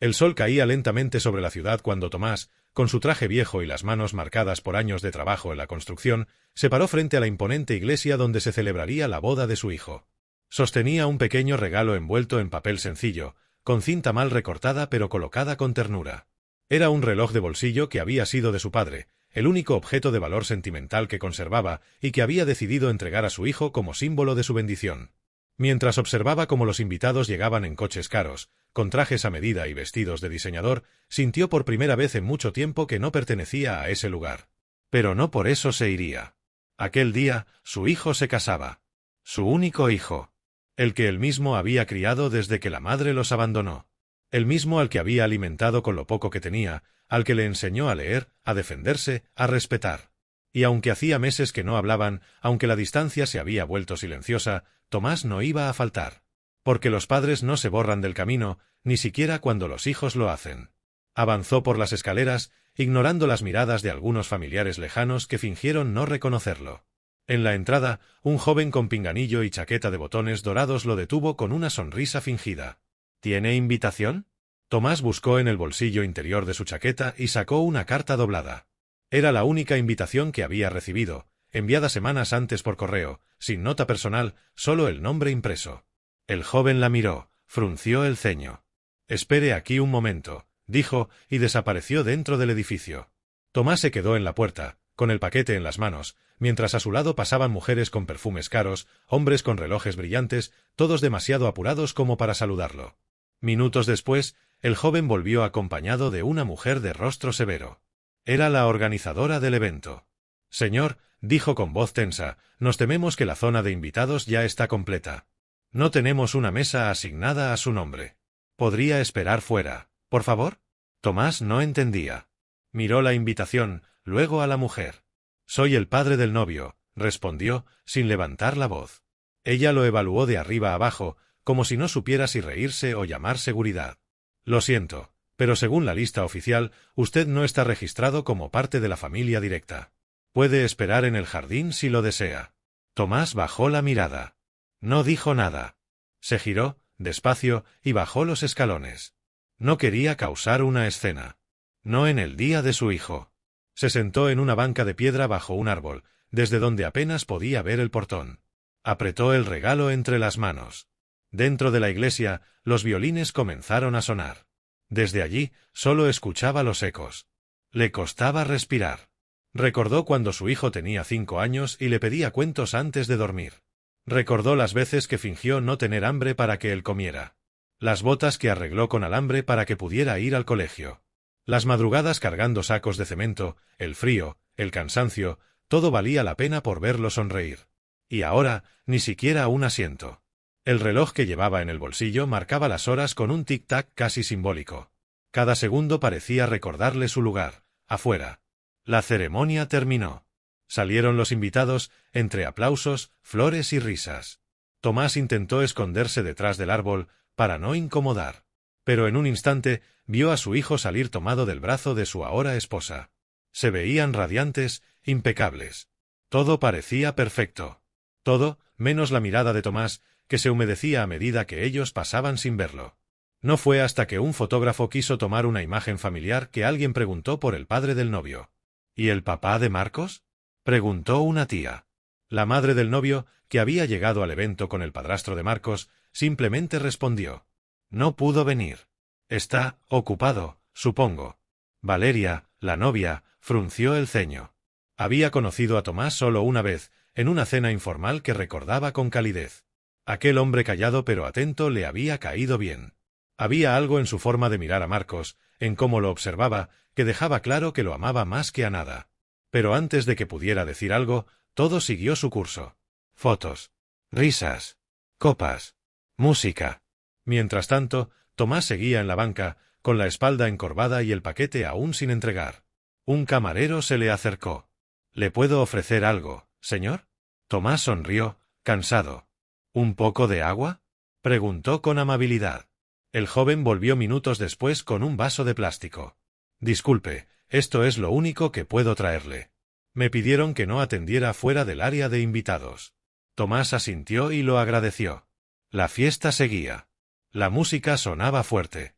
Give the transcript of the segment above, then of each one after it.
El sol caía lentamente sobre la ciudad cuando Tomás, con su traje viejo y las manos marcadas por años de trabajo en la construcción, se paró frente a la imponente iglesia donde se celebraría la boda de su hijo. Sostenía un pequeño regalo envuelto en papel sencillo, con cinta mal recortada pero colocada con ternura. Era un reloj de bolsillo que había sido de su padre, el único objeto de valor sentimental que conservaba y que había decidido entregar a su hijo como símbolo de su bendición. Mientras observaba cómo los invitados llegaban en coches caros, con trajes a medida y vestidos de diseñador, sintió por primera vez en mucho tiempo que no pertenecía a ese lugar. Pero no por eso se iría. Aquel día, su hijo se casaba. Su único hijo. El que él mismo había criado desde que la madre los abandonó. El mismo al que había alimentado con lo poco que tenía, al que le enseñó a leer, a defenderse, a respetar. Y aunque hacía meses que no hablaban, aunque la distancia se había vuelto silenciosa, Tomás no iba a faltar. Porque los padres no se borran del camino, ni siquiera cuando los hijos lo hacen. Avanzó por las escaleras, ignorando las miradas de algunos familiares lejanos que fingieron no reconocerlo. En la entrada, un joven con pinganillo y chaqueta de botones dorados lo detuvo con una sonrisa fingida. ¿Tiene invitación? Tomás buscó en el bolsillo interior de su chaqueta y sacó una carta doblada. Era la única invitación que había recibido, enviada semanas antes por correo, sin nota personal, solo el nombre impreso. El joven la miró, frunció el ceño. «Espere aquí un momento», dijo, y desapareció dentro del edificio. Tomás se quedó en la puerta, con el paquete en las manos, mientras a su lado pasaban mujeres con perfumes caros, hombres con relojes brillantes, todos demasiado apurados como para saludarlo. Minutos después, el joven volvió acompañado de una mujer de rostro severo. Era la organizadora del evento. «Señor», dijo con voz tensa, «nos tememos que la zona de invitados ya está completa. No tenemos una mesa asignada a su nombre. ¿Podría esperar fuera, por favor?» Tomás no entendía. Miró la invitación, luego a la mujer. «Soy el padre del novio», respondió, sin levantar la voz. Ella lo evaluó de arriba abajo, como si no supiera si reírse o llamar seguridad. «Lo siento, pero según la lista oficial, usted no está registrado como parte de la familia directa. Puede esperar en el jardín si lo desea». Tomás bajó la mirada. No dijo nada. Se giró, despacio, y bajó los escalones. No quería causar una escena. No en el día de su hijo. Se sentó en una banca de piedra bajo un árbol, desde donde apenas podía ver el portón. Apretó el regalo entre las manos. Dentro de la iglesia, los violines comenzaron a sonar. Desde allí, solo escuchaba los ecos. Le costaba respirar. Recordó cuando su hijo tenía 5 años y le pedía cuentos antes de dormir. Recordó las veces que fingió no tener hambre para que él comiera. Las botas que arregló con alambre para que pudiera ir al colegio. Las madrugadas cargando sacos de cemento, el frío, el cansancio, todo valía la pena por verlo sonreír. Y ahora, ni siquiera un asiento. El reloj que llevaba en el bolsillo marcaba las horas con un tic-tac casi simbólico. Cada segundo parecía recordarle su lugar, afuera. La ceremonia terminó. Salieron los invitados, entre aplausos, flores y risas. Tomás intentó esconderse detrás del árbol, para no incomodar. Pero en un instante, vio a su hijo salir tomado del brazo de su ahora esposa. Se veían radiantes, impecables. Todo parecía perfecto. Todo, menos la mirada de Tomás, que se humedecía a medida que ellos pasaban sin verlo. No fue hasta que un fotógrafo quiso tomar una imagen familiar que alguien preguntó por el padre del novio. ¿Y el papá de Marcos?, preguntó una tía. La madre del novio, que había llegado al evento con el padrastro de Marcos, simplemente respondió: «No pudo venir. Está ocupado, supongo». Valeria, la novia, frunció el ceño. Había conocido a Tomás solo una vez, en una cena informal que recordaba con calidez. Aquel hombre callado pero atento le había caído bien. Había algo en su forma de mirar a Marcos, en cómo lo observaba, que dejaba claro que lo amaba más que a nada. Pero antes de que pudiera decir algo, todo siguió su curso. Fotos, risas, copas, música. Mientras tanto, Tomás seguía en la banca, con la espalda encorvada y el paquete aún sin entregar. Un camarero se le acercó. «¿Le puedo ofrecer algo, señor?» Tomás sonrió, cansado. «¿Un poco de agua?», preguntó con amabilidad. El joven volvió minutos después con un vaso de plástico. «Disculpe, esto es lo único que puedo traerle. Me pidieron que no atendiera fuera del área de invitados». Tomás asintió y lo agradeció. La fiesta seguía. La música sonaba fuerte.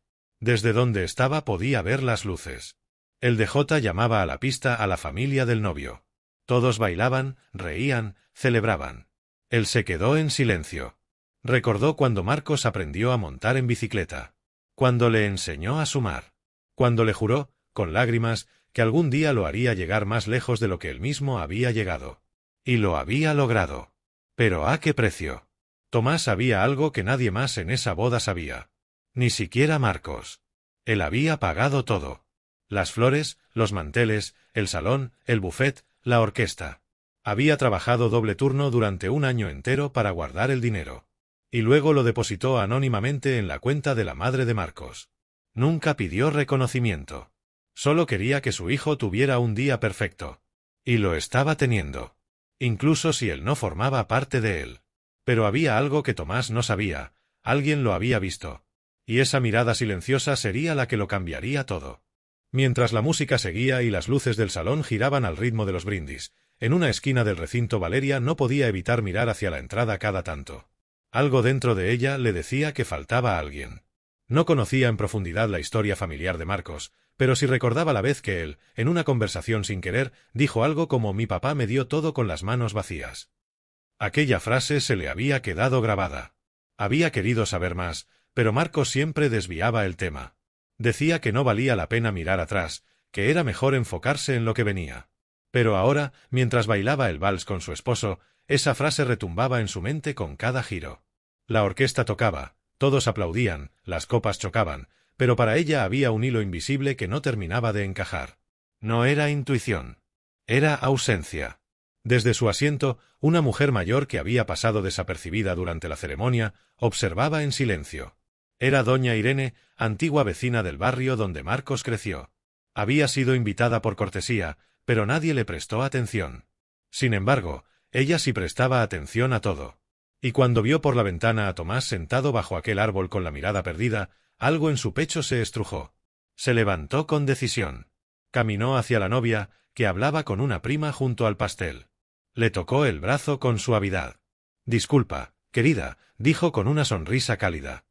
Desde donde estaba podía ver las luces. El DJ llamaba a la pista a la familia del novio. Todos bailaban, reían, celebraban. Él se quedó en silencio. Recordó cuando Marcos aprendió a montar en bicicleta. Cuando le enseñó a sumar. Cuando le juró, con lágrimas, que algún día lo haría llegar más lejos de lo que él mismo había llegado. Y lo había logrado. Pero ¿a qué precio? Tomás sabía algo que nadie más en esa boda sabía. Ni siquiera Marcos. Él había pagado todo. Las flores, los manteles, el salón, el buffet, la orquesta. Había trabajado doble turno durante un año entero para guardar el dinero. Y luego lo depositó anónimamente en la cuenta de la madre de Marcos. Nunca pidió reconocimiento. Solo quería que su hijo tuviera un día perfecto. Y lo estaba teniendo. Incluso si él no formaba parte de él. Pero había algo que Tomás no sabía, alguien lo había visto. Y esa mirada silenciosa sería la que lo cambiaría todo. Mientras la música seguía y las luces del salón giraban al ritmo de los brindis, en una esquina del recinto Valeria no podía evitar mirar hacia la entrada cada tanto. Algo dentro de ella le decía que faltaba alguien. No conocía en profundidad la historia familiar de Marcos, pero sí recordaba la vez que él, en una conversación sin querer, dijo algo como «Mi papá me dio todo con las manos vacías». Aquella frase se le había quedado grabada. Había querido saber más, pero Marcos siempre desviaba el tema. Decía que no valía la pena mirar atrás, que era mejor enfocarse en lo que venía. Pero ahora, mientras bailaba el vals con su esposo, esa frase retumbaba en su mente con cada giro. La orquesta tocaba, todos aplaudían, las copas chocaban, pero para ella había un hilo invisible que no terminaba de encajar. No era intuición. Era ausencia. Desde su asiento, una mujer mayor que había pasado desapercibida durante la ceremonia, observaba en silencio. Era doña Irene, antigua vecina del barrio donde Marcos creció. Había sido invitada por cortesía, pero nadie le prestó atención. Sin embargo, ella sí prestaba atención a todo. Y cuando vio por la ventana a Tomás sentado bajo aquel árbol con la mirada perdida, algo en su pecho se estrujó. Se levantó con decisión. Caminó hacia la novia, que hablaba con una prima junto al pastel. Le tocó el brazo con suavidad. «Disculpa, querida», dijo con una sonrisa cálida.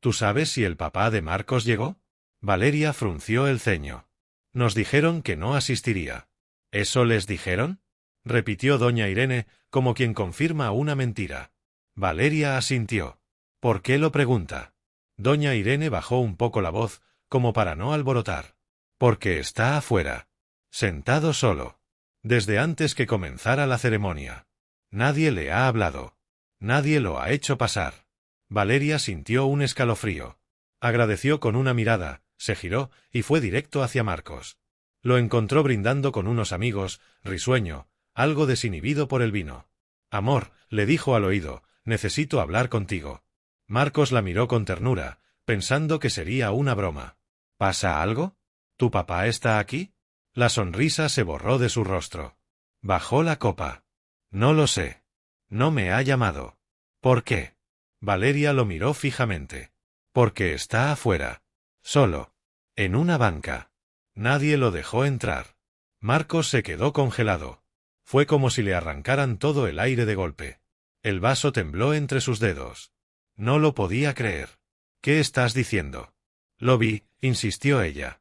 «¿Tú sabes si el papá de Marcos llegó?» Valeria frunció el ceño. «Nos dijeron que no asistiría». «¿Eso les dijeron?», repitió doña Irene, como quien confirma una mentira. Valeria asintió. «¿Por qué lo pregunta?». Doña Irene bajó un poco la voz, como para no alborotar. «Porque está afuera. Sentado solo. Desde antes que comenzara la ceremonia. Nadie le ha hablado. Nadie lo ha hecho pasar». Valeria sintió un escalofrío. Agradeció con una mirada, se giró y fue directo hacia Marcos. Lo encontró brindando con unos amigos, risueño, algo desinhibido por el vino. «Amor», le dijo al oído, «necesito hablar contigo». Marcos la miró con ternura, pensando que sería una broma. «¿Pasa algo? ¿Tu papá está aquí?». La sonrisa se borró de su rostro. Bajó la copa. «No lo sé. No me ha llamado». «¿Por qué?». Valeria lo miró fijamente. «Porque está afuera. Solo. En una banca. Nadie lo dejó entrar». Marcos se quedó congelado. Fue como si le arrancaran todo el aire de golpe. El vaso tembló entre sus dedos. No lo podía creer. «¿Qué estás diciendo?». «Lo vi», insistió ella.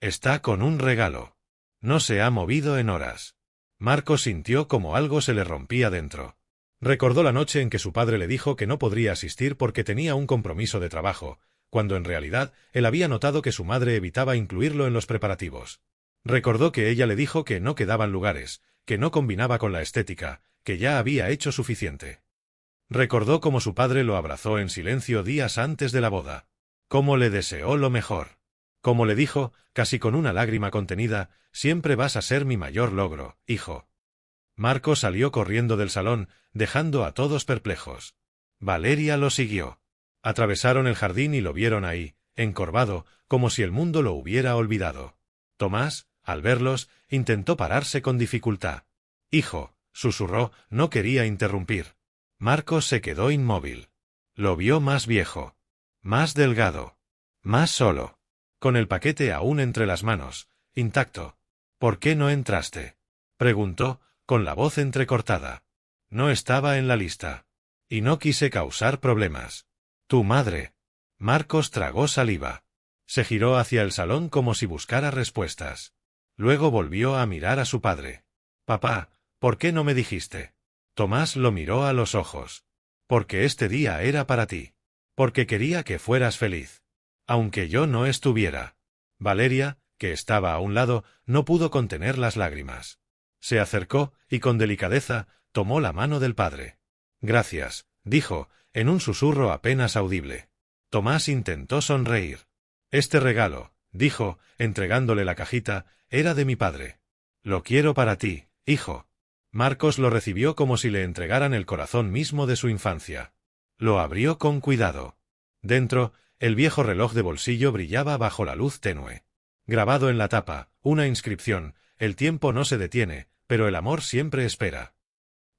«Está con un regalo. No se ha movido en horas». Marcos sintió como algo se le rompía dentro. Recordó la noche en que su padre le dijo que no podría asistir porque tenía un compromiso de trabajo, cuando en realidad él había notado que su madre evitaba incluirlo en los preparativos. Recordó que ella le dijo que no quedaban lugares, que no combinaba con la estética, que ya había hecho suficiente. Recordó cómo su padre lo abrazó en silencio días antes de la boda. Cómo le deseó lo mejor. Cómo le dijo, casi con una lágrima contenida, «Siempre vas a ser mi mayor logro, hijo». Marcos salió corriendo del salón, dejando a todos perplejos. Valeria lo siguió. Atravesaron el jardín y lo vieron ahí, encorvado, como si el mundo lo hubiera olvidado. Tomás, al verlos, intentó pararse con dificultad. «Hijo», susurró, no quería interrumpir. Marcos se quedó inmóvil. Lo vio más viejo. Más delgado. Más solo. Con el paquete aún entre las manos, intacto. «¿Por qué no entraste?», preguntó, con la voz entrecortada. «No estaba en la lista. Y no quise causar problemas». «Tu madre». Marcos tragó saliva. Se giró hacia el salón como si buscara respuestas. Luego volvió a mirar a su padre. «Papá, ¿por qué no me dijiste?» Tomás lo miró a los ojos. «Porque este día era para ti. Porque quería que fueras feliz. Aunque yo no estuviera». Valeria, que estaba a un lado, no pudo contener las lágrimas. Se acercó y con delicadeza tomó la mano del padre. «Gracias», dijo, en un susurro apenas audible. Tomás intentó sonreír. «Este regalo», dijo, entregándole la cajita, «era de mi padre. Lo quiero para ti, hijo». Marcos lo recibió como si le entregaran el corazón mismo de su infancia. Lo abrió con cuidado. Dentro, el viejo reloj de bolsillo brillaba bajo la luz tenue. Grabado en la tapa, una inscripción: «El tiempo no se detiene, pero el amor siempre espera».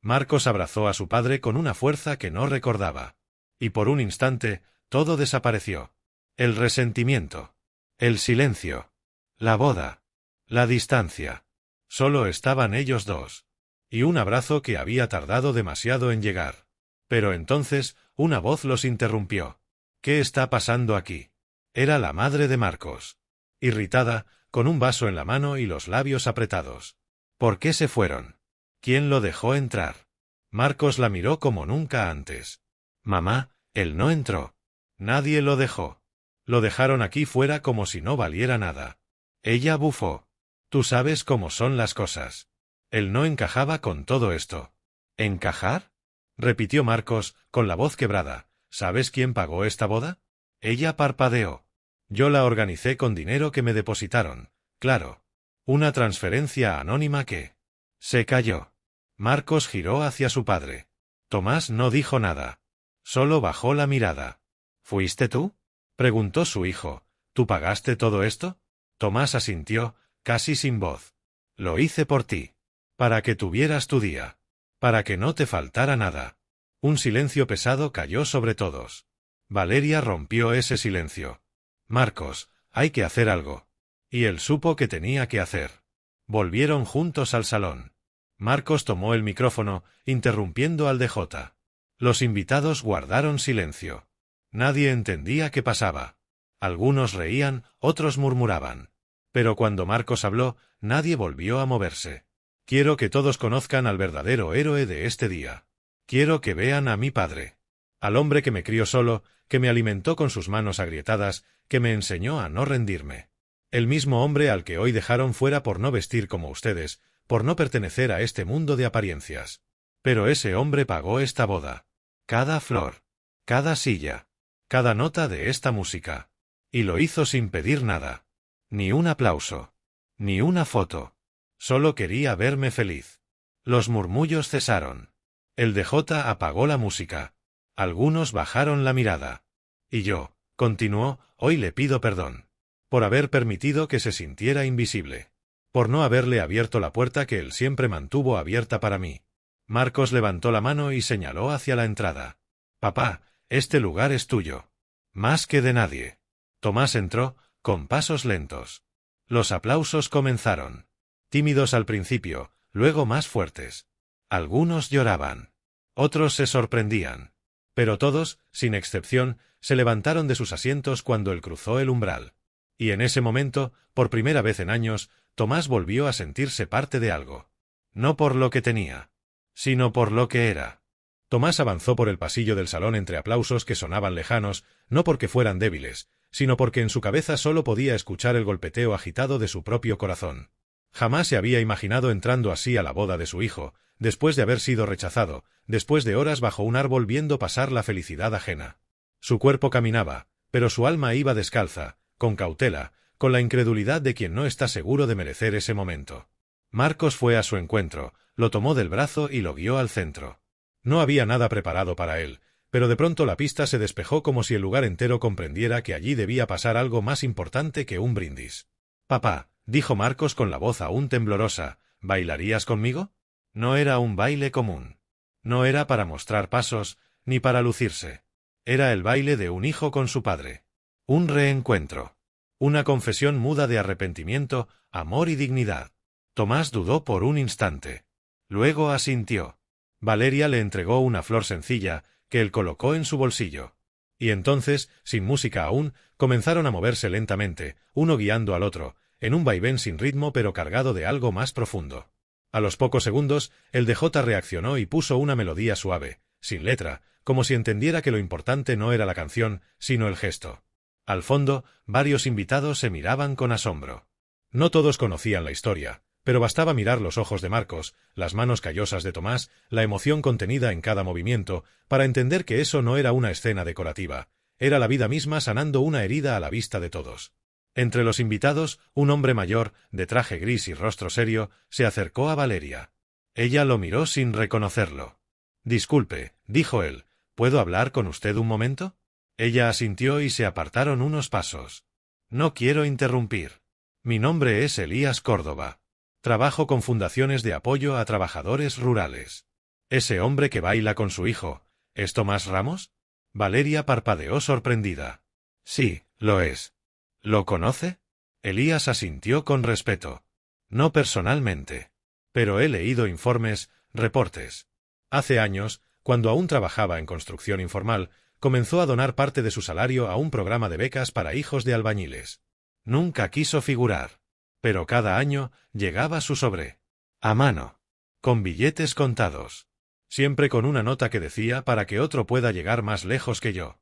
Marcos abrazó a su padre con una fuerza que no recordaba. Y por un instante, todo desapareció. El resentimiento. El silencio. La boda. La distancia. Solo estaban ellos dos. Y un abrazo que había tardado demasiado en llegar. Pero entonces, una voz los interrumpió. «¿Qué está pasando aquí?» Era la madre de Marcos. Irritada, con un vaso en la mano y los labios apretados. «¿Por qué se fueron? ¿Quién lo dejó entrar?» Marcos la miró como nunca antes. «Mamá, él no entró. Nadie lo dejó. Lo dejaron aquí fuera como si no valiera nada». Ella bufó. «Tú sabes cómo son las cosas. Él no encajaba con todo esto». «¿Encajar?», repitió Marcos, con la voz quebrada. «¿Sabes quién pagó esta boda?» Ella parpadeó. «Yo la organicé con dinero que me depositaron, claro. Una transferencia anónima que...». Se calló. Marcos giró hacia su padre. Tomás no dijo nada. Solo bajó la mirada. «¿Fuiste tú?», preguntó su hijo. «¿Tú pagaste todo esto?». Tomás asintió, casi sin voz. «Lo hice por ti. Para que tuvieras tu día. Para que no te faltara nada». Un silencio pesado cayó sobre todos. Valeria rompió ese silencio. «Marcos, hay que hacer algo». Y él supo que tenía que hacer. Volvieron juntos al salón. Marcos tomó el micrófono, interrumpiendo al DJ. Los invitados guardaron silencio. Nadie entendía qué pasaba. Algunos reían, otros murmuraban. Pero cuando Marcos habló, nadie volvió a moverse. «Quiero que todos conozcan al verdadero héroe de este día. Quiero que vean a mi padre. Al hombre que me crió solo, que me alimentó con sus manos agrietadas, que me enseñó a no rendirme. El mismo hombre al que hoy dejaron fuera por no vestir como ustedes, por no pertenecer a este mundo de apariencias. Pero ese hombre pagó esta boda. Cada flor. Cada silla. Cada nota de esta música. Y lo hizo sin pedir nada. Ni un aplauso. Ni una foto. Solo quería verme feliz». Los murmullos cesaron. El DJ apagó la música. Algunos bajaron la mirada. «Y yo», continuó, «hoy le pido perdón. Por haber permitido que se sintiera invisible. Por no haberle abierto la puerta que él siempre mantuvo abierta para mí». Marcos levantó la mano y señaló hacia la entrada. «Papá, este lugar es tuyo. Más que de nadie». Tomás entró, con pasos lentos. Los aplausos comenzaron. Tímidos al principio, luego más fuertes. Algunos lloraban. Otros se sorprendían. Pero todos, sin excepción, se levantaron de sus asientos cuando él cruzó el umbral. Y en ese momento, por primera vez en años, Tomás volvió a sentirse parte de algo. No por lo que tenía, sino por lo que era. Tomás avanzó por el pasillo del salón entre aplausos que sonaban lejanos, no porque fueran débiles, sino porque en su cabeza solo podía escuchar el golpeteo agitado de su propio corazón. Jamás se había imaginado entrando así a la boda de su hijo, después de haber sido rechazado, después de horas bajo un árbol viendo pasar la felicidad ajena. Su cuerpo caminaba, pero su alma iba descalza, con cautela, con la incredulidad de quien no está seguro de merecer ese momento. Marcos fue a su encuentro, lo tomó del brazo y lo guió al centro. No había nada preparado para él, pero de pronto la pista se despejó como si el lugar entero comprendiera que allí debía pasar algo más importante que un brindis. «Papá», dijo Marcos con la voz aún temblorosa, «¿bailarías conmigo?». No era un baile común. No era para mostrar pasos, ni para lucirse. Era el baile de un hijo con su padre. Un reencuentro. Una confesión muda de arrepentimiento, amor y dignidad. Tomás dudó por un instante. Luego asintió. Valeria le entregó una flor sencilla, que él colocó en su bolsillo. Y entonces, sin música aún, Comenzaron a moverse lentamente, uno guiando al otro, en un vaivén sin ritmo pero cargado de algo más profundo. A los pocos segundos, el DJ reaccionó y puso una melodía suave, sin letra, como si entendiera que lo importante no era la canción, sino el gesto. Al fondo, varios invitados se miraban con asombro. No todos conocían la historia, pero bastaba mirar los ojos de Marcos, las manos callosas de Tomás, la emoción contenida en cada movimiento, para entender que eso no era una escena decorativa, era la vida misma sanando una herida a la vista de todos. Entre los invitados, un hombre mayor, de traje gris y rostro serio, se acercó a Valeria. Ella lo miró sin reconocerlo. «Disculpe», dijo él, «¿puedo hablar con usted un momento?» Ella asintió y se apartaron unos pasos. «No quiero interrumpir. Mi nombre es Elías Córdoba. Trabajo con fundaciones de apoyo a trabajadores rurales. Ese hombre que baila con su hijo, ¿es Tomás Ramos?» Valeria parpadeó sorprendida. «Sí, lo es». «¿Lo conoce?» Elías asintió con respeto. «No personalmente. Pero he leído informes, reportes. Hace años, cuando aún trabajaba en construcción informal, comenzó a donar parte de su salario a un programa de becas para hijos de albañiles. Nunca quiso figurar. Pero cada año llegaba su sobre. A mano. Con billetes contados. Siempre con una nota que decía para que otro pueda llegar más lejos que yo».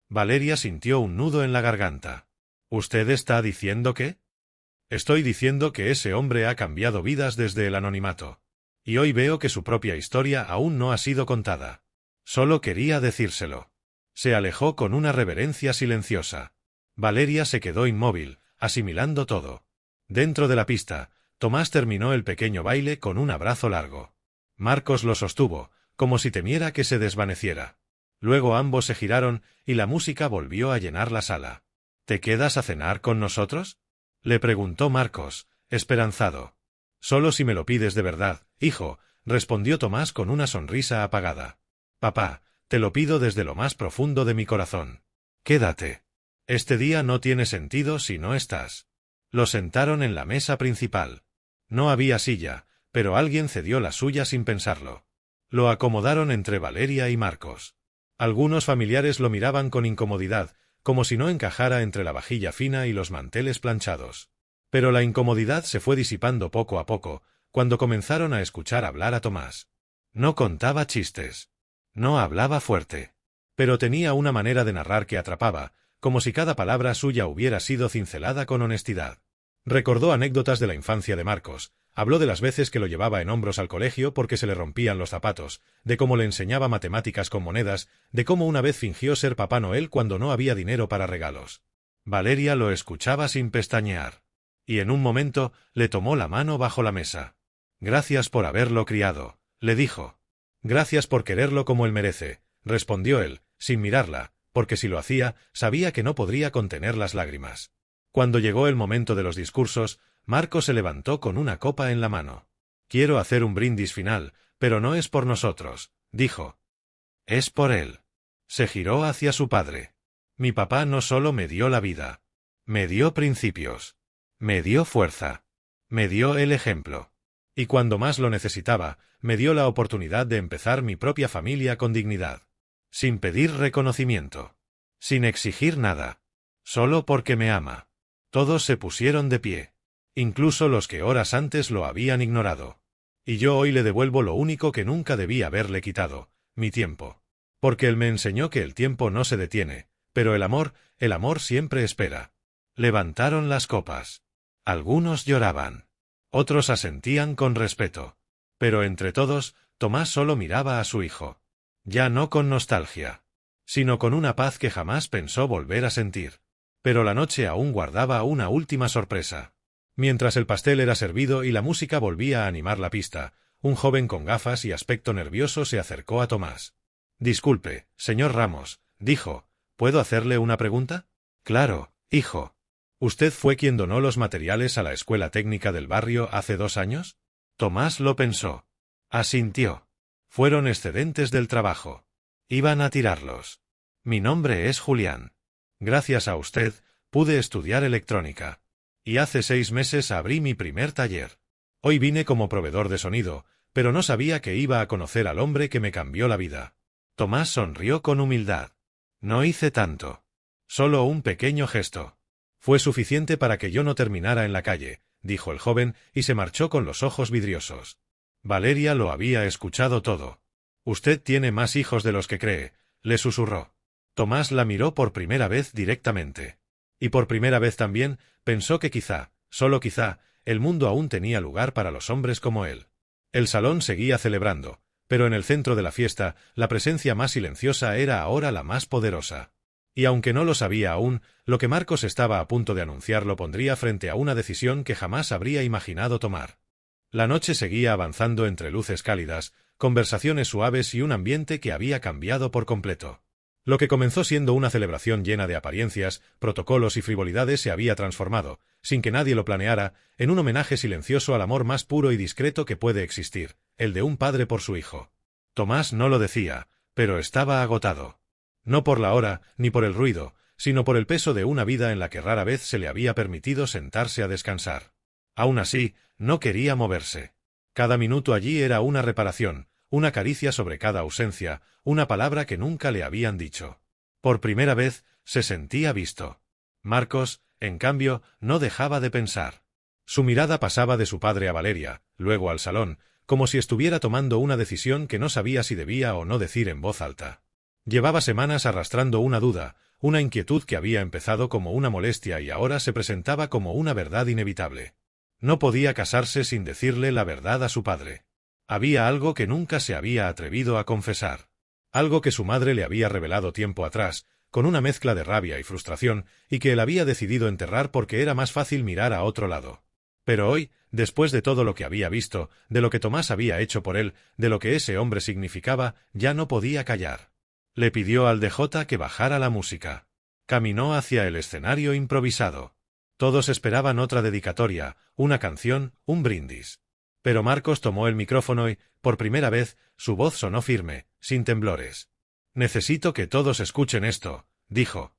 Valeria sintió un nudo en la garganta. «¿Usted está diciendo qué?» «Estoy diciendo que ese hombre ha cambiado vidas desde el anonimato. Y hoy veo que su propia historia aún no ha sido contada. Solo quería decírselo». Se alejó con una reverencia silenciosa. Valeria se quedó inmóvil, asimilando todo. Dentro de la pista, Tomás terminó el pequeño baile con un abrazo largo. Marcos lo sostuvo, como si temiera que se desvaneciera. Luego ambos se giraron y la música volvió a llenar la sala. «¿Te quedas a cenar con nosotros?», le preguntó Marcos, esperanzado. «Solo si me lo pides de verdad, hijo», respondió Tomás con una sonrisa apagada. «Papá, te lo pido desde lo más profundo de mi corazón. Quédate. Este día no tiene sentido si no estás». Lo sentaron en la mesa principal. No había silla, pero alguien cedió la suya sin pensarlo. Lo acomodaron entre Valeria y Marcos. Algunos familiares lo miraban con incomodidad, como si no encajara entre la vajilla fina y los manteles planchados. Pero la incomodidad se fue disipando poco a poco, cuando comenzaron a escuchar hablar a Tomás. No contaba chistes. No hablaba fuerte. Pero tenía una manera de narrar que atrapaba, como si cada palabra suya hubiera sido cincelada con honestidad. Recordó anécdotas de la infancia de Marcos, habló de las veces que lo llevaba en hombros al colegio porque se le rompían los zapatos, de cómo le enseñaba matemáticas con monedas, de cómo una vez fingió ser Papá Noel cuando no había dinero para regalos. Valeria lo escuchaba sin pestañear. Y en un momento le tomó la mano bajo la mesa. «Gracias por haberlo criado», le dijo. «Gracias por quererlo como él merece», respondió él, sin mirarla, porque si lo hacía, sabía que no podría contener las lágrimas. Cuando llegó el momento de los discursos, Marcos se levantó con una copa en la mano. «Quiero hacer un brindis final, pero no es por nosotros», dijo. «Es por él». Se giró hacia su padre. «Mi papá no solo me dio la vida. Me dio principios. Me dio fuerza. Me dio el ejemplo. Y cuando más lo necesitaba, me dio la oportunidad de empezar mi propia familia con dignidad. Sin pedir reconocimiento. Sin exigir nada. Solo porque me ama». Todos se pusieron de pie. Incluso los que horas antes lo habían ignorado. Y yo hoy le devuelvo lo único que nunca debí haberle quitado, mi tiempo. Porque él me enseñó que el tiempo no se detiene, pero el amor siempre espera. Levantaron las copas. Algunos lloraban. Otros asentían con respeto. Pero entre todos, Tomás solo miraba a su hijo. Ya no con nostalgia, sino con una paz que jamás pensó volver a sentir. Pero la noche aún guardaba una última sorpresa. Mientras el pastel era servido y la música volvía a animar la pista, un joven con gafas y aspecto nervioso se acercó a Tomás. «Disculpe, señor Ramos», dijo, «¿puedo hacerle una pregunta?» «Claro, hijo. ¿Usted fue quien donó los materiales a la escuela técnica del barrio hace 2 años?» Tomás lo pensó. Asintió. «Fueron excedentes del trabajo. Iban a tirarlos. Mi nombre es Julián. Gracias a usted, pude estudiar electrónica. Y hace 6 meses abrí mi primer taller. Hoy vine como proveedor de sonido, pero no sabía que iba a conocer al hombre que me cambió la vida». Tomás sonrió con humildad. «No hice tanto. Solo un pequeño gesto. Fue suficiente para que yo no terminara en la calle, dijo el joven, y se marchó con los ojos vidriosos. Valeria lo había escuchado todo. Usted tiene más hijos de los que cree, le susurró. Tomás la miró por primera vez directamente. Y por primera vez también pensó que quizá, solo quizá, el mundo aún tenía lugar para los hombres como él. El salón seguía celebrando, pero en el centro de la fiesta, la presencia más silenciosa era ahora la más poderosa. Y aunque no lo sabía aún, lo que Marcos estaba a punto de anunciar lo pondría frente a una decisión que jamás habría imaginado tomar. La noche seguía avanzando entre luces cálidas, conversaciones suaves y un ambiente que había cambiado por completo. Lo que comenzó siendo una celebración llena de apariencias, protocolos y frivolidades se había transformado, sin que nadie lo planeara, en un homenaje silencioso al amor más puro y discreto que puede existir, el de un padre por su hijo. Tomás no lo decía, pero estaba agotado. No por la hora, ni por el ruido, sino por el peso de una vida en la que rara vez se le había permitido sentarse a descansar. Aún así, no quería moverse. Cada minuto allí era una reparación, una caricia sobre cada ausencia, una palabra que nunca le habían dicho. Por primera vez, se sentía visto. Marcos, en cambio, no dejaba de pensar. Su mirada pasaba de su padre a Valeria, luego al salón, como si estuviera tomando una decisión que no sabía si debía o no decir en voz alta. Llevaba semanas arrastrando una duda, una inquietud que había empezado como una molestia y ahora se presentaba como una verdad inevitable. No podía casarse sin decirle la verdad a su padre. Había algo que nunca se había atrevido a confesar. Algo que su madre le había revelado tiempo atrás, con una mezcla de rabia y frustración, y que él había decidido enterrar porque era más fácil mirar a otro lado. Pero hoy, después de todo lo que había visto, de lo que Tomás había hecho por él, de lo que ese hombre significaba, ya no podía callar. Le pidió al DJ que bajara la música. Caminó hacia el escenario improvisado. Todos esperaban otra dedicatoria, una canción, un brindis. Pero Marcos tomó el micrófono y, por primera vez, su voz sonó firme, sin temblores. «Necesito que todos escuchen esto», dijo.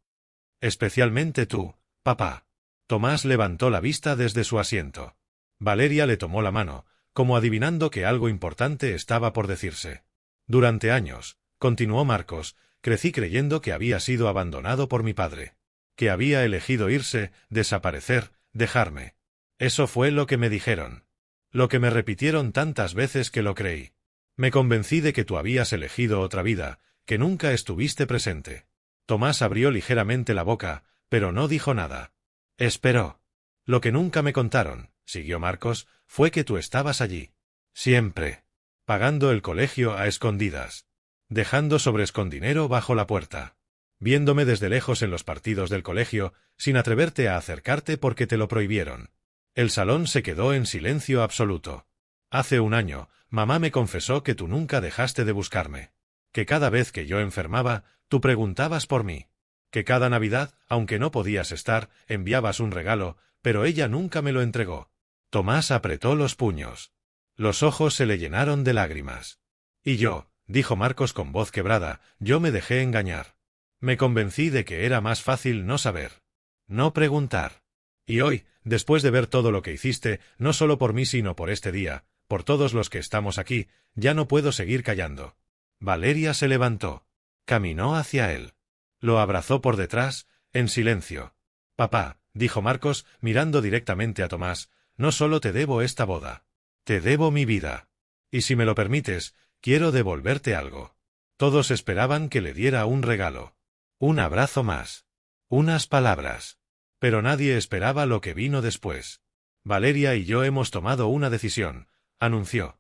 «Especialmente tú, papá». Tomás levantó la vista desde su asiento. Valeria le tomó la mano, como adivinando que algo importante estaba por decirse. «Durante años», continuó Marcos, «crecí creyendo que había sido abandonado por mi padre. Que había elegido irse, desaparecer, dejarme. Eso fue lo que me dijeron. Lo que me repitieron tantas veces que lo creí. Me convencí de que tú habías elegido otra vida, que nunca estuviste presente». Tomás abrió ligeramente la boca, pero no dijo nada. Esperó. «Lo que nunca me contaron», siguió Marcos, «fue que tú estabas allí. Siempre. Pagando el colegio a escondidas. Dejando sobrescondinero bajo la puerta. Viéndome desde lejos en los partidos del colegio, sin atreverte a acercarte porque te lo prohibieron». El salón se quedó en silencio absoluto. «Hace un año, mamá me confesó que tú nunca dejaste de buscarme. Que cada vez que yo enfermaba, tú preguntabas por mí. Que cada Navidad, aunque no podías estar, enviabas un regalo, pero ella nunca me lo entregó». Tomás apretó los puños. Los ojos se le llenaron de lágrimas. «Y yo», dijo Marcos con voz quebrada, «yo me dejé engañar. Me convencí de que era más fácil no saber. No preguntar. Y hoy, después de ver todo lo que hiciste, no solo por mí sino por este día, por todos los que estamos aquí, ya no puedo seguir callando». Valeria se levantó. Caminó hacia él. Lo abrazó por detrás, en silencio. «Papá», dijo Marcos, mirando directamente a Tomás, «no solo te debo esta boda. Te debo mi vida. Y si me lo permites, quiero devolverte algo». Todos esperaban que le diera un regalo. Un abrazo más. Unas palabras. Pero nadie esperaba lo que vino después. «Valeria y yo hemos tomado una decisión», anunció.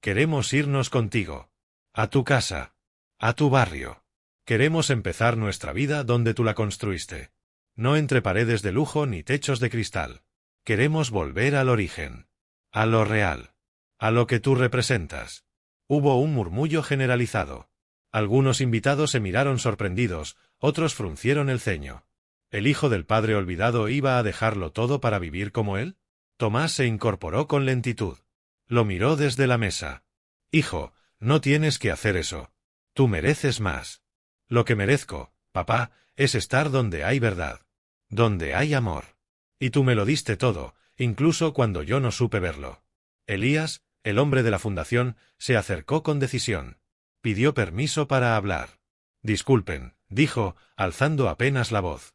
«Queremos irnos contigo. A tu casa. A tu barrio. Queremos empezar nuestra vida donde tú la construiste. No entre paredes de lujo ni techos de cristal. Queremos volver al origen. A lo real. A lo que tú representas». Hubo un murmullo generalizado. Algunos invitados se miraron sorprendidos, otros fruncieron el ceño. ¿El hijo del padre olvidado iba a dejarlo todo para vivir como él? Tomás se incorporó con lentitud. Lo miró desde la mesa. «Hijo, no tienes que hacer eso. Tú mereces más. Lo que merezco, papá, es estar donde hay verdad. Donde hay amor. Y tú me lo diste todo, incluso cuando yo no supe verlo». Elías, el hombre de la fundación, se acercó con decisión. Pidió permiso para hablar. «Disculpen», dijo, alzando apenas la voz.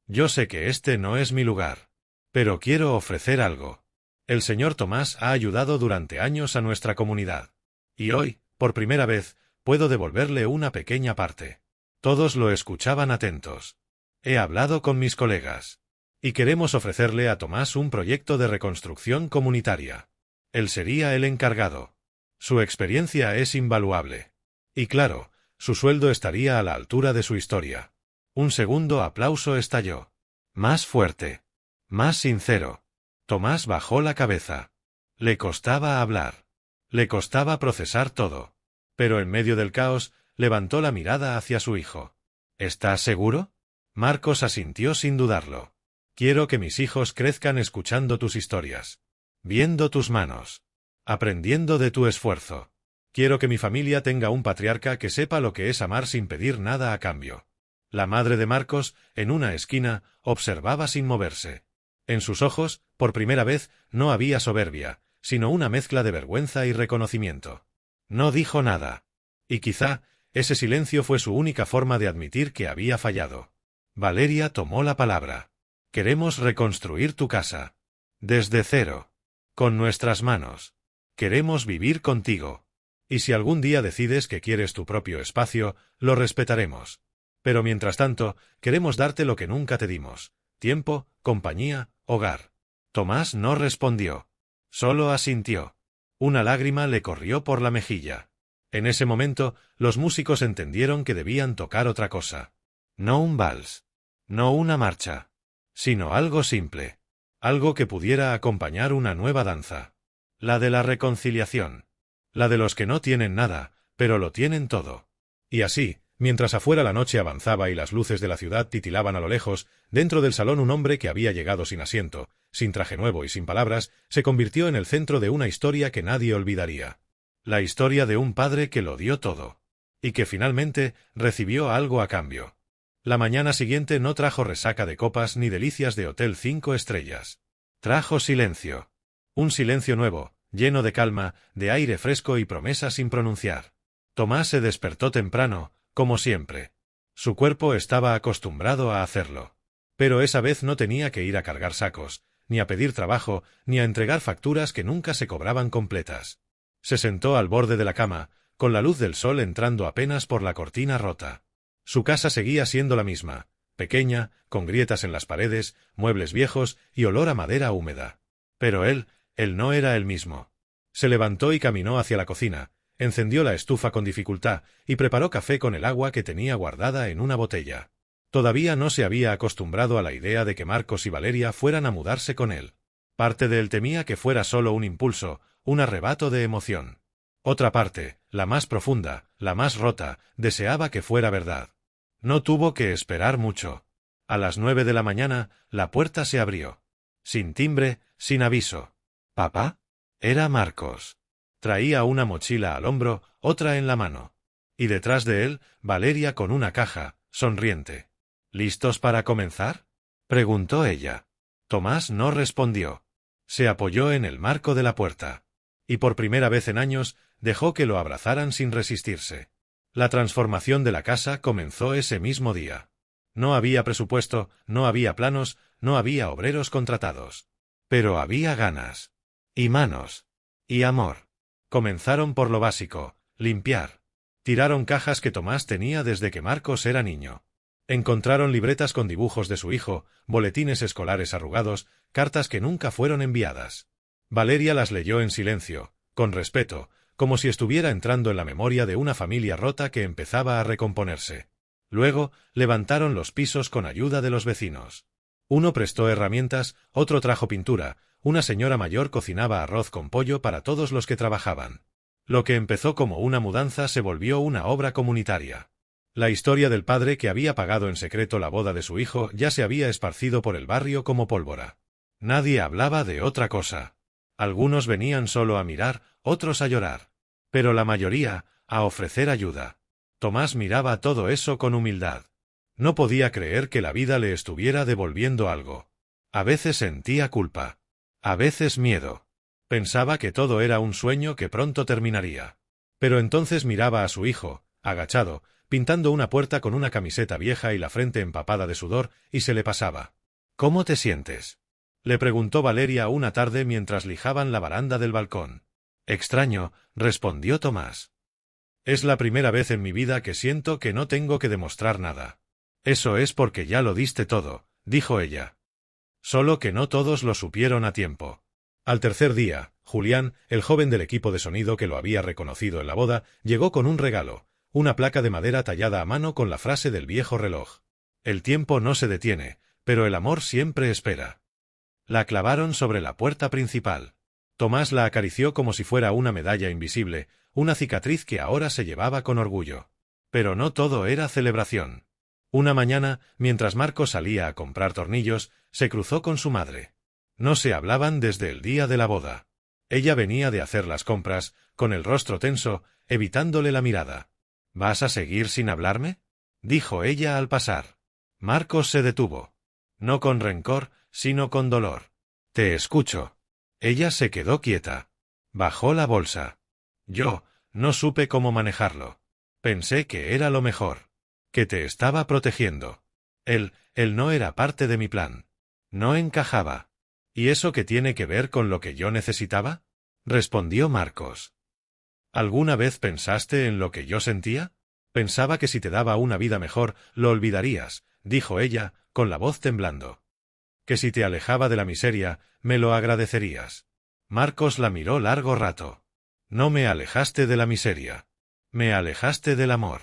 Yo sé que este no es mi lugar. Pero quiero ofrecer algo. El señor Tomás ha ayudado durante años a nuestra comunidad. Y hoy, por primera vez, puedo devolverle una pequeña parte. Todos lo escuchaban atentos. He hablado con mis colegas. Y queremos ofrecerle a Tomás un proyecto de reconstrucción comunitaria. Él sería el encargado. Su experiencia es invaluable. Y claro, su sueldo estaría a la altura de su historia. Un segundo aplauso estalló. Más fuerte. Más sincero. Tomás bajó la cabeza. Le costaba hablar. Le costaba procesar todo. Pero en medio del caos, levantó la mirada hacia su hijo. ¿Estás seguro? Marcos asintió sin dudarlo. Quiero que mis hijos crezcan escuchando tus historias. Viendo tus manos. Aprendiendo de tu esfuerzo. Quiero que mi familia tenga un patriarca que sepa lo que es amar sin pedir nada a cambio. La madre de Marcos, en una esquina, observaba sin moverse. En sus ojos, por primera vez, no había soberbia, sino una mezcla de vergüenza y reconocimiento. No dijo nada. Y quizá, ese silencio fue su única forma de admitir que había fallado. Valeria tomó la palabra. Queremos reconstruir tu casa. Desde cero. Con nuestras manos. Queremos vivir contigo. Y si algún día decides que quieres tu propio espacio, lo respetaremos. Pero mientras tanto, queremos darte lo que nunca te dimos. Tiempo, compañía, hogar. Tomás no respondió. Solo asintió. Una lágrima le corrió por la mejilla. En ese momento, los músicos entendieron que debían tocar otra cosa. No un vals. No una marcha. Sino algo simple. Algo que pudiera acompañar una nueva danza. La de la reconciliación. La de los que no tienen nada, pero lo tienen todo. Y así, mientras afuera la noche avanzaba y las luces de la ciudad titilaban a lo lejos, dentro del salón un hombre que había llegado sin asiento, sin traje nuevo y sin palabras, se convirtió en el centro de una historia que nadie olvidaría. La historia de un padre que lo dio todo. Y que finalmente recibió algo a cambio. La mañana siguiente no trajo resaca de copas ni delicias de hotel 5 estrellas. Trajo silencio. Un silencio nuevo, lleno de calma, de aire fresco y promesas sin pronunciar. Tomás se despertó temprano, como siempre. Su cuerpo estaba acostumbrado a hacerlo. Pero esa vez no tenía que ir a cargar sacos, ni a pedir trabajo, ni a entregar facturas que nunca se cobraban completas. Se sentó al borde de la cama, con la luz del sol entrando apenas por la cortina rota. Su casa seguía siendo la misma, pequeña, con grietas en las paredes, muebles viejos y olor a madera húmeda. Pero él no era el mismo. Se levantó y caminó hacia la cocina, encendió la estufa con dificultad y preparó café con el agua que tenía guardada en una botella. Todavía no se había acostumbrado a la idea de que Marcos y Valeria fueran a mudarse con él. Parte de él temía que fuera solo un impulso, un arrebato de emoción. Otra parte, la más profunda, la más rota, deseaba que fuera verdad. No tuvo que esperar mucho. A las 9 de la mañana, la puerta se abrió. Sin timbre, sin aviso. ¿Papá? Era Marcos. Traía una mochila al hombro, otra en la mano. Y detrás de él, Valeria con una caja, sonriente. ¿Listos para comenzar?, preguntó ella. Tomás no respondió. Se apoyó en el marco de la puerta. Y por primera vez en años, dejó que lo abrazaran sin resistirse. La transformación de la casa comenzó ese mismo día. No había presupuesto, no había planos, no había obreros contratados. Pero había ganas. Y manos. Y amor. Comenzaron por lo básico, limpiar. Tiraron cajas que Tomás tenía desde que Marcos era niño. Encontraron libretas con dibujos de su hijo, boletines escolares arrugados, cartas que nunca fueron enviadas. Valeria las leyó en silencio, con respeto, como si estuviera entrando en la memoria de una familia rota que empezaba a recomponerse. Luego, levantaron los pisos con ayuda de los vecinos. Uno prestó herramientas, otro trajo pintura, una señora mayor cocinaba arroz con pollo para todos los que trabajaban. Lo que empezó como una mudanza se volvió una obra comunitaria. La historia del padre que había pagado en secreto la boda de su hijo ya se había esparcido por el barrio como pólvora. Nadie hablaba de otra cosa. Algunos venían solo a mirar, otros a llorar. Pero la mayoría, a ofrecer ayuda. Tomás miraba todo eso con humildad. No podía creer que la vida le estuviera devolviendo algo. A veces sentía culpa. A veces miedo. Pensaba que todo era un sueño que pronto terminaría. Pero entonces miraba a su hijo, agachado, pintando una puerta con una camiseta vieja y la frente empapada de sudor, y se le pasaba. —¿Cómo te sientes? —le preguntó Valeria una tarde mientras lijaban la baranda del balcón. —Extraño —respondió Tomás—. Es la primera vez en mi vida que siento que no tengo que demostrar nada. —Eso es porque ya lo diste todo —dijo ella. Solo que no todos lo supieron a tiempo. Al tercer día, Julián, el joven del equipo de sonido que lo había reconocido en la boda, llegó con un regalo, una placa de madera tallada a mano con la frase del viejo reloj. El tiempo no se detiene, pero el amor siempre espera. La clavaron sobre la puerta principal. Tomás la acarició como si fuera una medalla invisible, una cicatriz que ahora se llevaba con orgullo. Pero no todo era celebración. Una mañana, mientras Marcos salía a comprar tornillos, se cruzó con su madre. No se hablaban desde el día de la boda. Ella venía de hacer las compras, con el rostro tenso, evitándole la mirada. —¿Vas a seguir sin hablarme? —dijo ella al pasar. Marcos se detuvo. No con rencor, sino con dolor. —Te escucho. Ella se quedó quieta. Bajó la bolsa. Yo no supe cómo manejarlo. Pensé que era lo mejor. Que te estaba protegiendo. Él no era parte de mi plan. No encajaba. ¿Y eso qué tiene que ver con lo que yo necesitaba? Respondió Marcos. ¿Alguna vez pensaste en lo que yo sentía? Pensaba que si te daba una vida mejor, lo olvidarías, dijo ella, con la voz temblando. Que si te alejaba de la miseria, me lo agradecerías. Marcos la miró largo rato. No me alejaste de la miseria. Me alejaste del amor.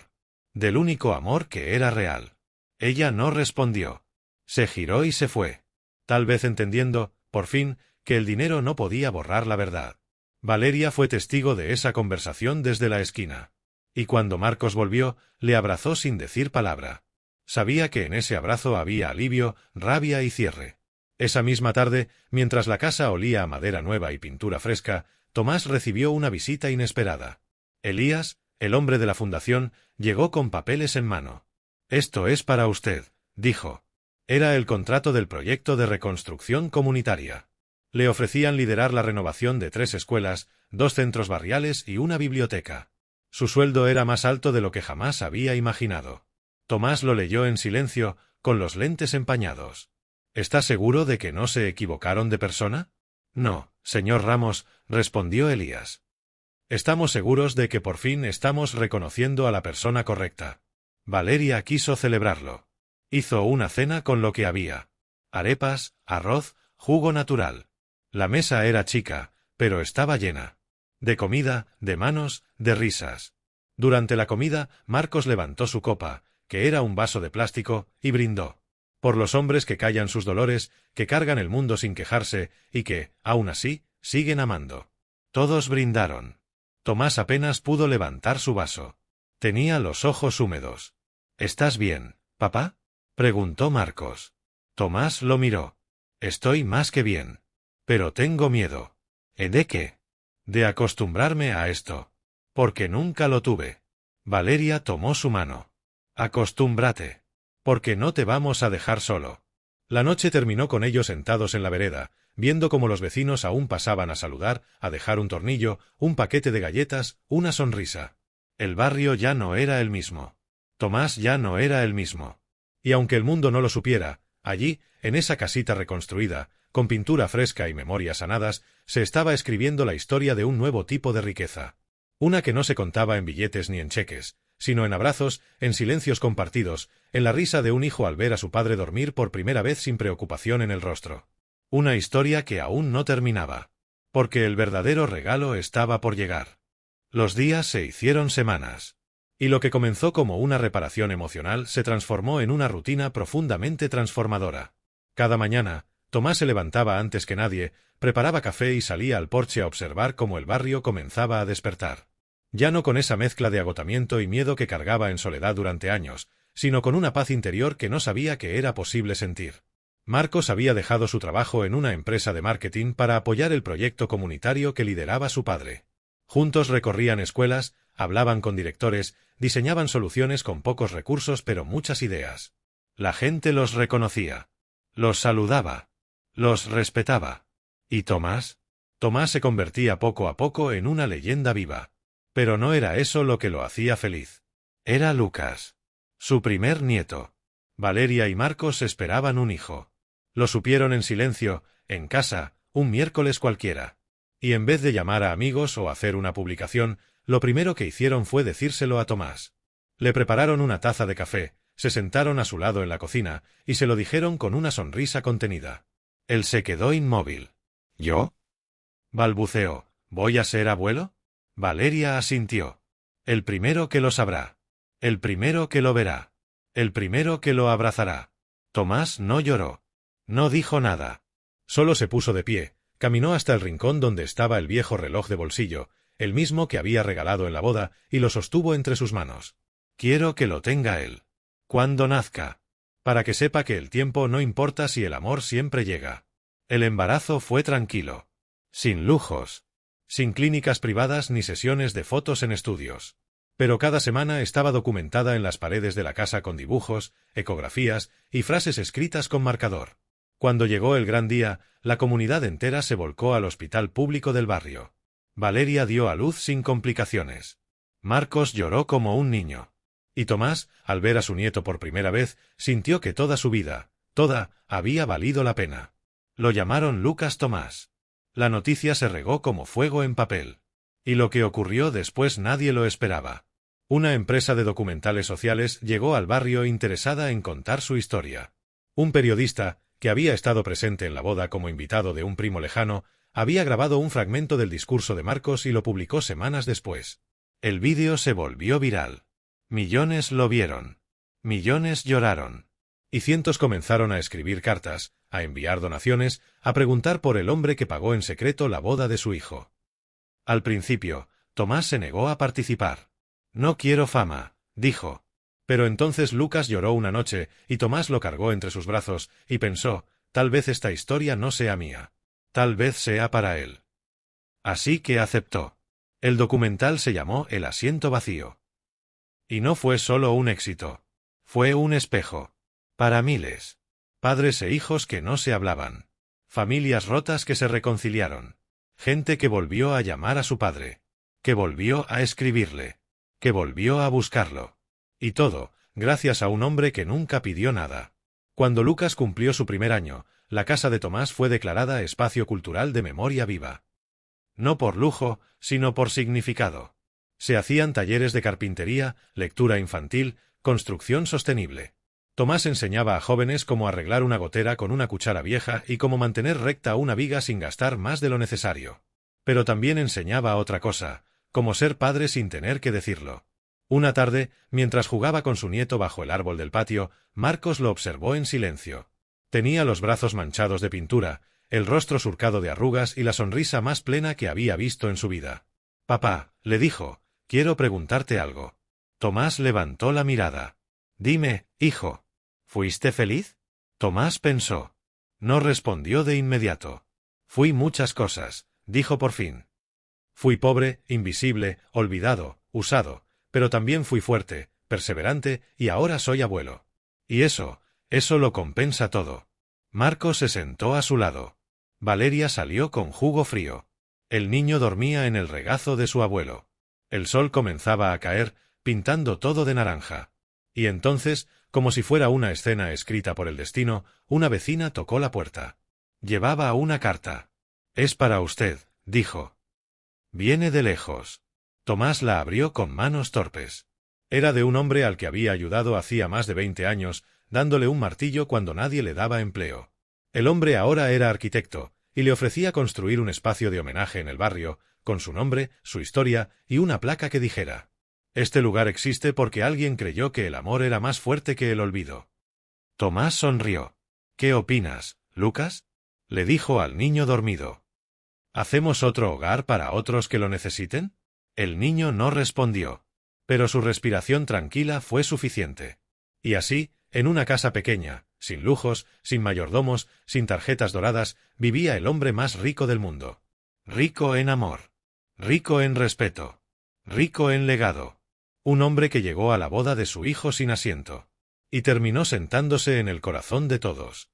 Del único amor que era real. Ella no respondió. Se giró y se fue. Tal vez entendiendo, por fin, que el dinero no podía borrar la verdad. Valeria fue testigo de esa conversación desde la esquina. Y cuando Marcos volvió, le abrazó sin decir palabra. Sabía que en ese abrazo había alivio, rabia y cierre. Esa misma tarde, mientras la casa olía a madera nueva y pintura fresca, Tomás recibió una visita inesperada. Elías, el hombre de la fundación, llegó con papeles en mano. «Esto es para usted», dijo. Era el contrato del proyecto de reconstrucción comunitaria. Le ofrecían liderar la renovación de 3 escuelas, 2 centros barriales y una biblioteca. Su sueldo era más alto de lo que jamás había imaginado. Tomás lo leyó en silencio, con los lentes empañados. ¿Está seguro de que no se equivocaron de persona? No, señor Ramos, respondió Elías. Estamos seguros de que por fin estamos reconociendo a la persona correcta. Valeria quiso celebrarlo. Hizo una cena con lo que había. Arepas, arroz, jugo natural. La mesa era chica, pero estaba llena. De comida, de manos, de risas. Durante la comida, Marcos levantó su copa, que era un vaso de plástico, y brindó. Por los hombres que callan sus dolores, que cargan el mundo sin quejarse, y que, aún así, siguen amando. Todos brindaron. Tomás apenas pudo levantar su vaso. Tenía los ojos húmedos. ¿Estás bien, papá?, preguntó Marcos. Tomás lo miró. Estoy más que bien. Pero tengo miedo. ¿De qué? De acostumbrarme a esto. Porque nunca lo tuve. Valeria tomó su mano. Acostúmbrate. Porque no te vamos a dejar solo. La noche terminó con ellos sentados en la vereda, viendo cómo los vecinos aún pasaban a saludar, a dejar un tornillo, un paquete de galletas, una sonrisa. El barrio ya no era el mismo. Tomás ya no era el mismo. Y aunque el mundo no lo supiera, allí, en esa casita reconstruida, con pintura fresca y memorias sanadas, se estaba escribiendo la historia de un nuevo tipo de riqueza. Una que no se contaba en billetes ni en cheques, sino en abrazos, en silencios compartidos, en la risa de un hijo al ver a su padre dormir por primera vez sin preocupación en el rostro. Una historia que aún no terminaba. Porque el verdadero regalo estaba por llegar. Los días se hicieron semanas. Y lo que comenzó como una reparación emocional se transformó en una rutina profundamente transformadora. Cada mañana, Tomás se levantaba antes que nadie, preparaba café y salía al porche a observar cómo el barrio comenzaba a despertar. Ya no con esa mezcla de agotamiento y miedo que cargaba en soledad durante años, sino con una paz interior que no sabía que era posible sentir. Marcos había dejado su trabajo en una empresa de marketing para apoyar el proyecto comunitario que lideraba su padre. Juntos recorrían escuelas, hablaban con directores, diseñaban soluciones con pocos recursos pero muchas ideas. La gente los reconocía. Los saludaba. Los respetaba. ¿Y Tomás? Tomás se convertía poco a poco en una leyenda viva. Pero no era eso lo que lo hacía feliz. Era Lucas. Su primer nieto. Valeria y Marcos esperaban un hijo. Lo supieron en silencio, en casa, un miércoles cualquiera. Y en vez de llamar a amigos o hacer una publicación, lo primero que hicieron fue decírselo a Tomás. Le prepararon una taza de café, se sentaron a su lado en la cocina, y se lo dijeron con una sonrisa contenida. Él se quedó inmóvil. ¿Yo? Balbuceó. ¿Voy a ser abuelo? Valeria asintió. El primero que lo sabrá. El primero que lo verá. El primero que lo abrazará. Tomás no lloró. No dijo nada. Solo se puso de pie, caminó hasta el rincón donde estaba el viejo reloj de bolsillo, el mismo que había regalado en la boda, y lo sostuvo entre sus manos. Quiero que lo tenga él. Cuando nazca. Para que sepa que el tiempo no importa si el amor siempre llega. El embarazo fue tranquilo. Sin lujos. Sin clínicas privadas ni sesiones de fotos en estudios. Pero cada semana estaba documentada en las paredes de la casa con dibujos, ecografías y frases escritas con marcador. Cuando llegó el gran día, la comunidad entera se volcó al hospital público del barrio. Valeria dio a luz sin complicaciones. Marcos lloró como un niño. Y Tomás, al ver a su nieto por primera vez, sintió que toda su vida, toda, había valido la pena. Lo llamaron Lucas Tomás. La noticia se regó como fuego en papel. Y lo que ocurrió después nadie lo esperaba. Una empresa de documentales sociales llegó al barrio interesada en contar su historia. Un periodista, que había estado presente en la boda como invitado de un primo lejano, había grabado un fragmento del discurso de Marcos y lo publicó semanas después. El vídeo se volvió viral. Millones lo vieron. Millones lloraron. Y cientos comenzaron a escribir cartas, a enviar donaciones, a preguntar por el hombre que pagó en secreto la boda de su hijo. Al principio, Tomás se negó a participar. No quiero fama, dijo. Pero entonces Lucas lloró una noche, y Tomás lo cargó entre sus brazos, y pensó, tal vez esta historia no sea mía. Tal vez sea para él. Así que aceptó. El documental se llamó El asiento vacío. Y no fue solo un éxito. Fue un espejo. Para miles. Padres e hijos que no se hablaban. Familias rotas que se reconciliaron. Gente que volvió a llamar a su padre. Que volvió a escribirle. Que volvió a buscarlo. Y todo, gracias a un hombre que nunca pidió nada. Cuando Lucas cumplió su primer año, la casa de Tomás fue declarada Espacio Cultural de Memoria Viva. No por lujo, sino por significado. Se hacían talleres de carpintería, lectura infantil, construcción sostenible. Tomás enseñaba a jóvenes cómo arreglar una gotera con una cuchara vieja y cómo mantener recta una viga sin gastar más de lo necesario. Pero también enseñaba otra cosa, cómo ser padre sin tener que decirlo. Una tarde, mientras jugaba con su nieto bajo el árbol del patio, Marcos lo observó en silencio. Tenía los brazos manchados de pintura, el rostro surcado de arrugas y la sonrisa más plena que había visto en su vida. «Papá», le dijo, «quiero preguntarte algo». Tomás levantó la mirada. «Dime, hijo, ¿fuiste feliz?» Tomás pensó. No respondió de inmediato. «Fui muchas cosas», dijo por fin. «Fui pobre, invisible, olvidado, usado, pero también fui fuerte, perseverante, y ahora soy abuelo. Y eso lo compensa todo». Marco se sentó a su lado. Valeria salió con jugo frío. El niño dormía en el regazo de su abuelo. El sol comenzaba a caer, pintando todo de naranja. Y entonces, como si fuera una escena escrita por el destino, una vecina tocó la puerta. Llevaba una carta. «Es para usted», dijo. «Viene de lejos». Tomás la abrió con manos torpes. Era de un hombre al que había ayudado hacía más de 20 años, dándole un martillo cuando nadie le daba empleo. El hombre ahora era arquitecto, y le ofrecía construir un espacio de homenaje en el barrio, con su nombre, su historia y una placa que dijera: «Este lugar existe porque alguien creyó que el amor era más fuerte que el olvido». Tomás sonrió. «¿Qué opinas, Lucas?», le dijo al niño dormido. «¿Hacemos otro hogar para otros que lo necesiten?». El niño no respondió, pero su respiración tranquila fue suficiente. Y así, en una casa pequeña, sin lujos, sin mayordomos, sin tarjetas doradas, vivía el hombre más rico del mundo. Rico en amor. Rico en respeto. Rico en legado. Un hombre que llegó a la boda de su hijo sin asiento. Y terminó sentándose en el corazón de todos.